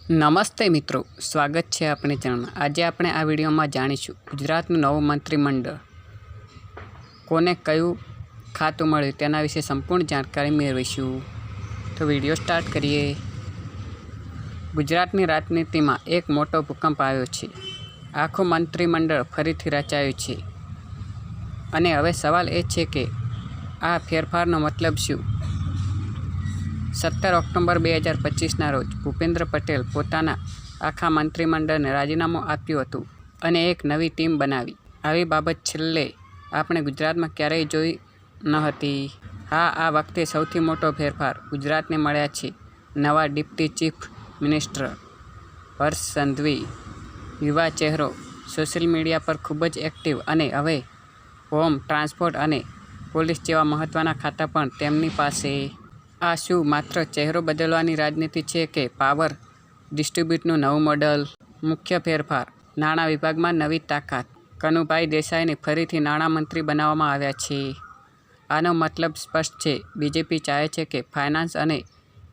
નમસ્તે મિત્રો, સ્વાગત છે આપણી ચેનલમાં। આજે આપણે આ વિડીયોમાં જાણીશું ગુજરાતનું નવું મંત્રીમંડળ કોને કયું ખાતું મળ્યું તેના વિશે સંપૂર્ણ જાણકારી મેળવીશું। તો વિડીયો સ્ટાર્ટ કરીએ। ગુજરાતની રાજનીતિમાં એક મોટો ભૂકંપ આવ્યો છે। આખું મંત્રીમંડળ ફરીથી રચાયું છે અને હવે સવાલ એ છે કે આ ફેરફારનો મતલબ શું? 17 ઓક્ટોબર 2025ના રોજ ભૂપેન્દ્ર પટેલ પોતાના આખા મંત્રીમંડળને રાજીનામું આપ્યું હતું અને એક નવી ટીમ બનાવી। આવી બાબત છેલ્લે આપણે ગુજરાતમાં ક્યારેય જોઈ ન હતી। હા, આ વખતે સૌથી મોટો ફેરફાર ગુજરાતને મળ્યા છે। નવા deputy chief minister Harsh Sanghavi, યુવા ચહેરો, સોશિયલ મીડિયા પર ખૂબ જ એક્ટિવ અને હવે હોમ, ટ્રાન્સપોર્ટ અને પોલીસ જેવા મહત્ત્વના ખાતા પણ તેમની પાસે। આ શું માત્ર ચહેરો બદલવાની રાજનીતિ છે કે પાવર ડિસ્ટ્રીબ્યુટનું નવું મોડલ? મુખ્ય ફેરફાર: નાણાં વિભાગમાં નવી તાકાત, કનુભાઈ દેસાઈને ફરીથી નાણામંત્રી બનાવવામાં આવ્યા છે। આનો મતલબ સ્પષ્ટ છે, બીજેપી ચાહે છે કે ફાઇનાન્સ અને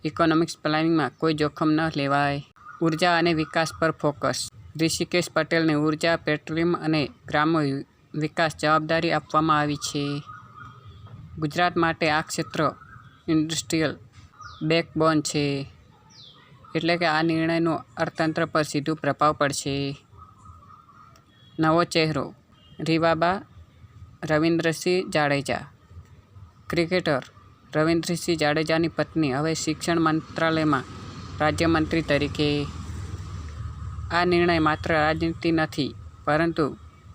ઇકોનોમિક્સ પ્લાનિંગમાં કોઈ જોખમ ન લેવાય। ઉર્જા અને વિકાસ પર ફોકસ: ઋષિકેશ પટેલને ઉર્જા, પેટ્રોલિયમ અને ગ્રામ્ય વિકાસ જવાબદારી આપવામાં આવી છે। ગુજરાત માટે આ ક્ષેત્ર ઇન્ડસ્ટ્રીયલ બેકબોન છે, એટલે કે આ નિર્ણયનો અર્થતંત્ર પર સીધો પ્રભાવ પડશે। નવો ચહેરો: રીવાબા રવિન્દ્રસિંહ જાડેજા, ક્રિકેટર રવિન્દ્રસિંહ જાડેજાની પત્ની હવે શિક્ષણ મંત્રાલયમાં રાજ્યમંત્રી તરીકે। આ નિર્ણય માત્ર રાજનીતિ નથી, પરંતુ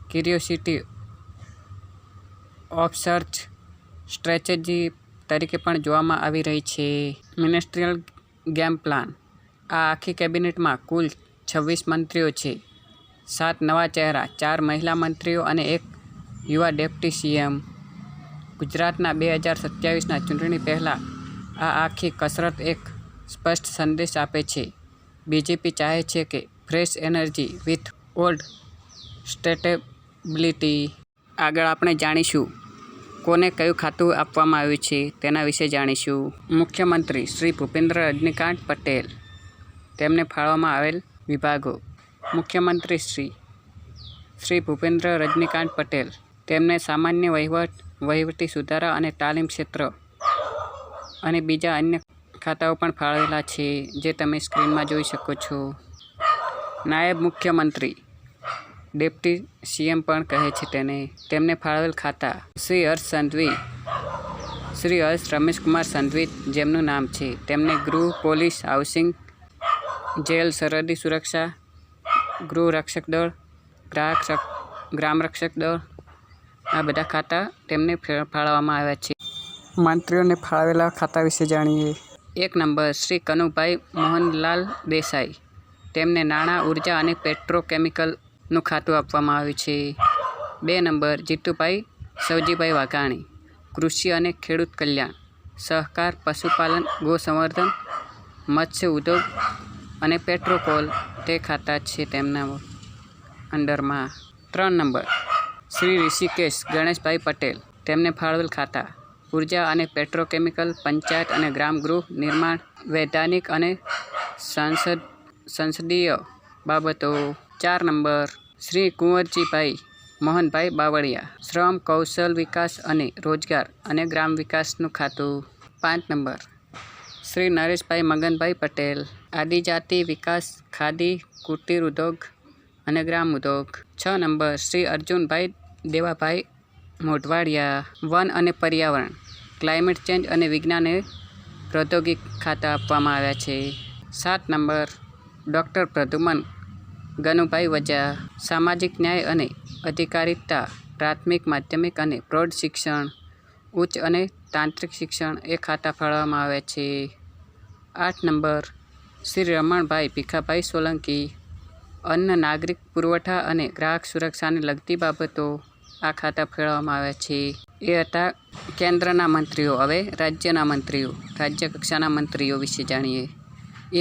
ક્યુરિયોસિટી ઓફ સર્ચ સ્ટ્રેટેજી તરીકે પણ જોવામાં આવી રહી છે। મિનિસ્ટ્રીયલ ગેમ પ્લાન: આ આખી કેબિનેટમાં કુલ 26 મંત્રીઓ છે, 7 નવા ચહેરા, 4 મહિલા મંત્રીઓ અને 1 યુવા ડેપ્ટી સીએમ। ગુજરાતના 2027ના ચૂંટણી પહેલાં આ આખી કસરત એક સ્પષ્ટ સંદેશ આપે છે, બીજેપી ચાહે છે કે ફ્રેશ એનર્જી વિથ ઓલ્ડ સ્ટેટેબિલિટી। આગળ આપણે જાણીશું કોને કયું ખાતું આપવામાં આવ્યું છે તેના વિશે જાણીશું। મુખ્યમંત્રી શ્રી ભૂપેન્દ્ર રજનીકાંત પટેલ, તેમને ફાળવવામાં આવેલ વિભાગો: મુખ્યમંત્રી શ્રી ભૂપેન્દ્ર રજનીકાંત પટેલ, તેમને સામાન્ય વહીવટ, વહીવટી સુધારા અને તાલીમ ક્ષેત્ર અને બીજા અન્ય ખાતાઓ પણ ફાળવેલા છે, જે તમે સ્ક્રીનમાં જોઈ શકો છો। નાયબ મુખ્યમંત્રી, ડેપ્ટી સીએમ પણ કહે છે તેમને ફાળવેલ ખાતા: શ્રી હર્ષ સંઘવી, શ્રી હર્ષ રમેશકુમાર સંઘવી જેમનું નામ છે, તેમને ગૃહ, પોલીસ, હાઉસિંગ, જેલ, સરહદી સુરક્ષા, ગૃહ રક્ષક દળ, ગ્રામ રક્ષક દળ, આ બધા ખાતા તેમને ફાળવવામાં આવ્યા છે। મંત્રીઓને ફાળવેલા ખાતા વિશે જાણીએ। 1 નંબર, શ્રી કનુભાઈ મોહનલાલ દેસાઈ, તેમને નાણાં, ઉર્જા અને પેટ્રોકેમિકલનું ખાતું આપવામાં આવ્યું છે। 2 નંબર, જીતુભાઈ સવજીભાઈ વાઘાણી, કૃષિ અને ખેડૂત કલ્યાણ, સહકાર, પશુપાલન, ગોસંવર્ધન, મત્સ્ય ઉદ્યોગ અને પેટ્રોકોલ, તે ખાતા છે તેમના અંડરમાં। 3 નંબર, શ્રી ઋષિકેશ ગણેશભાઈ પટેલ, તેમને ફાળવેલ ખાતા: ઉર્જા અને પેટ્રોકેમિકલ, પંચાયત અને ગ્રામ ગૃહ નિર્માણ, વૈધાનિક અને સંસદીય બાબતો। 4 નંબર, શ્રી કુંવરજીભાઈ મોહનભાઈ બાવળિયા, શ્રમ, કૌશલ વિકાસ અને રોજગાર અને ગ્રામ વિકાસનું ખાતું। 5 નંબર, શ્રી નરેશભાઈ મગનભાઈ પટેલ, આદિજાતિ વિકાસ, ખાદી, કુટીર ઉદ્યોગ અને ગ્રામ ઉદ્યોગ। 6 નંબર, શ્રી અર્જુનભાઈ દેવાભાઈ મોઢવાડિયા, વન અને પર્યાવરણ, ક્લાઇમેટ ચેન્જ અને વિજ્ઞાન અને પ્રૌદ્યોગિકી ખાતા આપવામાં આવ્યા છે। 7 નંબર, ડૉક્ટર પ્રદ્યુમન ગનુભાઈ વજા, સામાજિક ન્યાય અને અધિકારિતા, પ્રાથમિક, માધ્યમિક અને પ્રૌઢ શિક્ષણ, ઉચ્ચ અને તાંત્રિક શિક્ષણ, એ ખાતા ફાળવવામાં આવ્યા છે। 8 નંબર, શ્રી રમણભાઈ ભીખાભાઈ સોલંકી, અન્ન, નાગરિક પુરવઠા અને ગ્રાહક સુરક્ષાને લગતી બાબતો, આ ખાતા ફાળવવામાં આવ્યા છે। એ હતા કેન્દ્રના મંત્રીઓ। હવે રાજ્યના મંત્રીઓ, રાજ્ય કક્ષાના મંત્રીઓ વિશે જાણીએ।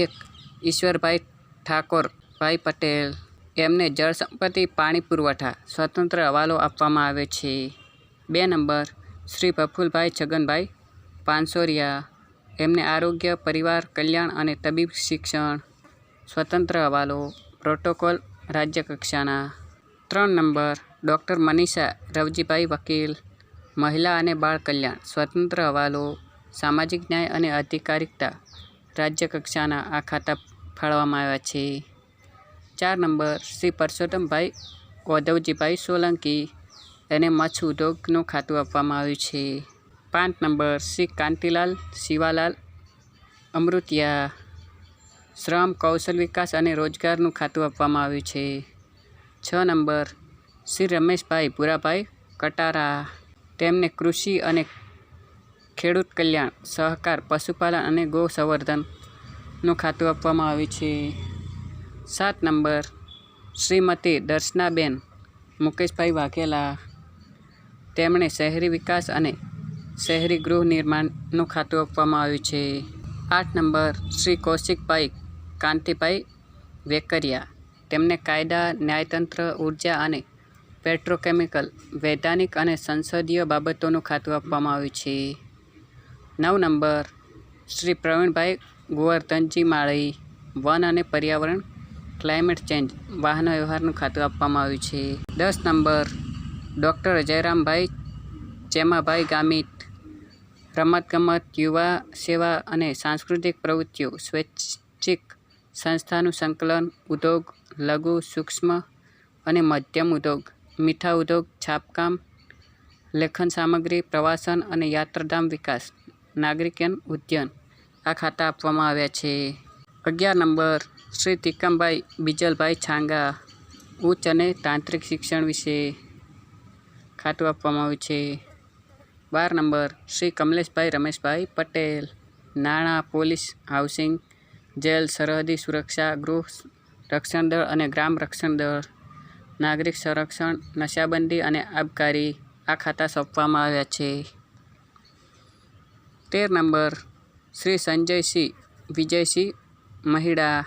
1. ઈશ્વરભાઈ ઠાકોરભાઈ પટેલ, એમને જળ સંપત્તિ, પાણી પુરવઠા, સ્વતંત્ર હવાલો આપવામાં આવ્યો છે। 2 નંબર, શ્રી પ્રફુલભાઈ છગનભાઈ પાનસોરિયા, એમને આરોગ્ય, પરિવાર કલ્યાણ અને તબીબ શિક્ષણ। સ્વતંત્ર હવાલો પ્રોટોકોલ રાજ્ય કક્ષાના. 3 નંબર ડૉક્ટર મનીષા રવજીભાઈ વકીલ મહિલા અને બાળ કલ્યાણ સ્વતંત્ર હવાલો સામાજિક ન્યાય અને અધિકારિતા રાજ્ય કક્ષાના આ ખાતા ફાળવવામાં આવ્યા છે. 4 નંબર શ્રી પરસોત્તમભાઈ ઓધવજીભાઈ સોલંકી એને મત્સ્ય ઉદ્યોગનું ખાતું આપવામાં આવ્યું છે. 5 નંબર શ્રી કાંતિલાલ શિવાલાલ અમૃતિયા શ્રમ કૌશલ વિકાસ અને રોજગારનું ખાતું આપવામાં આવ્યું છે. 6 નંબર શ્રી રમેશભાઈ ભૂરાભાઈ કટારા તેમને કૃષિ અને ખેડૂત કલ્યાણ સહકાર પશુપાલન અને ગૌ સંવર્ધનનું ખાતું આપવામાં આવ્યું છે. 7 નંબર શ્રીમતી દર્શનાબેન મુકેશભાઈ વાઘેલા તેમણે શહેરી વિકાસ અને શહેરી ગૃહ નિર્માણનું ખાતું આપવામાં આવ્યું છે. 8 નંબર શ્રી કૌશિકભાઈ કાંતિભાઈ વેકરિયા તેમને કાયદા ન્યાયતંત્ર ઉર્જા અને પેટ્રોકેમિકલ વૈધાનિક અને સંસદીય બાબતોનું ખાતું આપવામાં આવ્યું છે. 9 નંબર શ્રી પ્રવીણભાઈ ગોવર્ધનજી માળી વન અને પર્યાવરણ ક્લાઇમેટ ચેન્જ વાહન વ્યવહારનું ખાતું આપવામાં આવ્યું છે. 10 નંબર ડૉક્ટર જયરામભાઈ ચેમાભાઈ ગામિત રમતગમત યુવા સેવા અને સાંસ્કૃતિક પ્રવૃત્તિઓ સ્વૈચ્છિક સંસ્થાનું સંકલન ઉદ્યોગ લઘુ સૂક્ષ્મ અને મધ્યમ ઉદ્યોગ મીઠા ઉદ્યોગ છાપકામ લેખન સામગ્રી પ્રવાસન અને યાત્રાધામ વિકાસ નાગરિકન ઉદ્યાન આ ખાતા આપવામાં આવ્યા છે. 11 નંબર શ્રી તિકમભાઈ બીજલભાઈ છાંગા ઉચ્ચ અને તાંત્રિક શિક્ષણ વિશે ખાતું આપવામાં આવ્યું છે. 12 નંબર શ્રી કમલેશભાઈ રમેશભાઈ પટેલ નાણાં પોલીસ હાઉસિંગ જેલ સરહદી સુરક્ષા ગૃહ રક્ષણ દળ અને ગ્રામ રક્ષણ દળ નાગરિક સંરક્ષણ નશાબંધી અને આબકારી આ ખાતા સોંપવામાં આવ્યા છે. 13 નંબર શ્રી સંજયસિંહ વિજયસિંહ મહિડા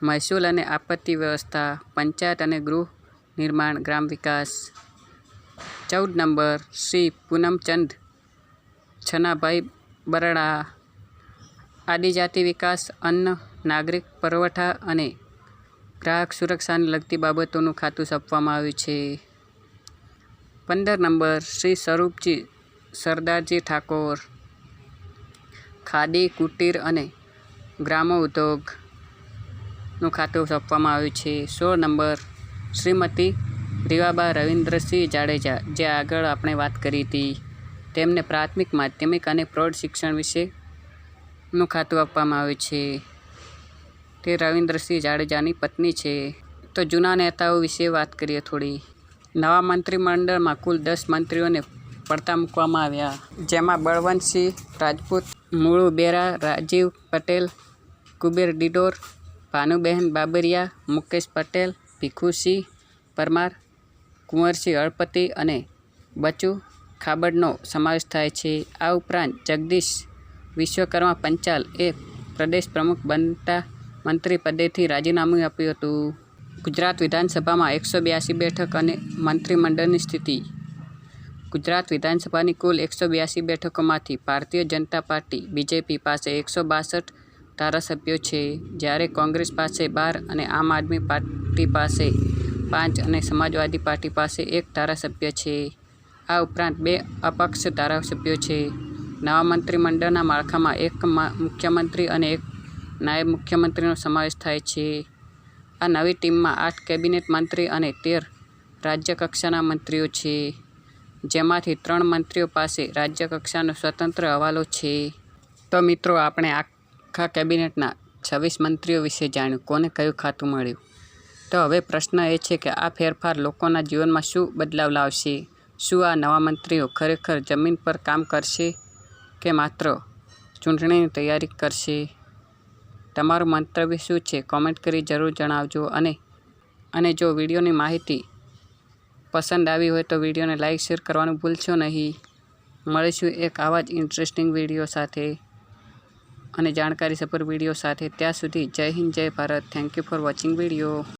મહેસૂલ અને આપત્તિ વ્યવસ્થા પંચાયત અને ગૃહ નિર્માણ ગ્રામ વિકાસ. 14 નંબર શ્રી પૂનમચંદ છનાભાઈ બરડા આદિજાતિ વિકાસ અન્ન નાગરિક પુરવઠા અને ગ્રાહક સુરક્ષાને લગતી બાબતોનું ખાતું સોંપવામાં આવ્યું છે. 15 નંબર શ્રી સ્વરૂપજી સરદારજી ઠાકોર ખાદી કુટીર અને ગ્રામોદ્યોગનું ખાતું સોંપવામાં આવ્યું છે. 16 નંબર શ્રીમતી રીવાબા રવિન્દ્રસિંહ જાડેજા જે આગળ આપણે વાત કરી હતી તેમને પ્રાથમિક માધ્યમિક અને પ્રૌઢ શિક્ષણ વિશેનું ખાતું આપવામાં આવ્યું છે. તે રવિન્દ્રસિંહ જાડેજાની પત્ની છે. તો જૂના નેતાઓ વિશે વાત કરીએ થોડી. નવા મંત્રીમંડળમાં કુલ 10 મંત્રીઓને પડતા મૂકવામાં આવ્યા જેમાં બળવંતસિંહ રાજપૂત મુળુ બેરા રાજીવ પટેલ કુબેર ડિડોર ભાનુબહેન બાબરિયા મુકેશ પટેલ ભીખુસિંહ પરમાર કુંવરસિંહ હળપતિ અને બચુ ખાબડનો સમાવેશ થાય છે. આ ઉપરાંત જગદીશ વિશ્વકર્મા પંચાલ એ પ્રદેશ પ્રમુખ બનતા મંત્રી પદેથી રાજીનામું આપ્યું હતું. ગુજરાત વિધાનસભામાં 182 બેઠક અને મંત્રીમંડળની સ્થિતિ. ગુજરાત વિધાનસભાની કુલ 182 બેઠકોમાંથી ભારતીય જનતા પાર્ટી બીજેપી પાસે 162 ધારાસભ્યો છે જ્યારે કોંગ્રેસ પાસે 12 અને આમ આદમી પાર્ટી પાસે 5 અને સમાજવાદી પાર્ટી પાસે 1 ધારાસભ્ય છે. આ ઉપરાંત 2 અપક્ષ ધારાસભ્યો છે. નવા મંત્રીમંડળના માળખામાં 1 મુખ્યમંત્રી અને 1 નાયબ મુખ્યમંત્રીનો સમાવેશ થાય છે. આ નવી ટીમમાં 8 કેબિનેટ મંત્રી અને 13 રાજ્ય કક્ષાના મંત્રીઓ છે જેમાંથી 3 મંત્રીઓ પાસે રાજ્ય કક્ષાનો સ્વતંત્ર હવાલો છે. તો મિત્રો આપણે આખા કેબિનેટના 26 મંત્રીઓ વિશે જાણ્યું કોને કયું ખાતું મળ્યું. તો હવે પ્રશ્ન એ છે કે આ ફેરફાર લોકોના જીવનમાં શું બદલાવ લાવશે? શું આ નવા મંત્રીઓ ખરેખર જમીન પર કામ કરશે કે માત્ર ચૂંટણીની તૈયારી કરશે? તમારું મંતવ્ય શું છે કોમેન્ટ કરી જરૂર જણાવજો. અને જો વિડીયોની માહિતી પસંદ આવી હોય તો વિડીયોને લાઇક શેર કરવાનું ભૂલશો નહીં. મળીશું એક આવા જ ઇન્ટરેસ્ટિંગ વિડીયો સાથે અને જાણકારીસભર વિડીયો સાથે. ત્યાં સુધી જય હિન્દ જય Bharat. Thank you for watching video.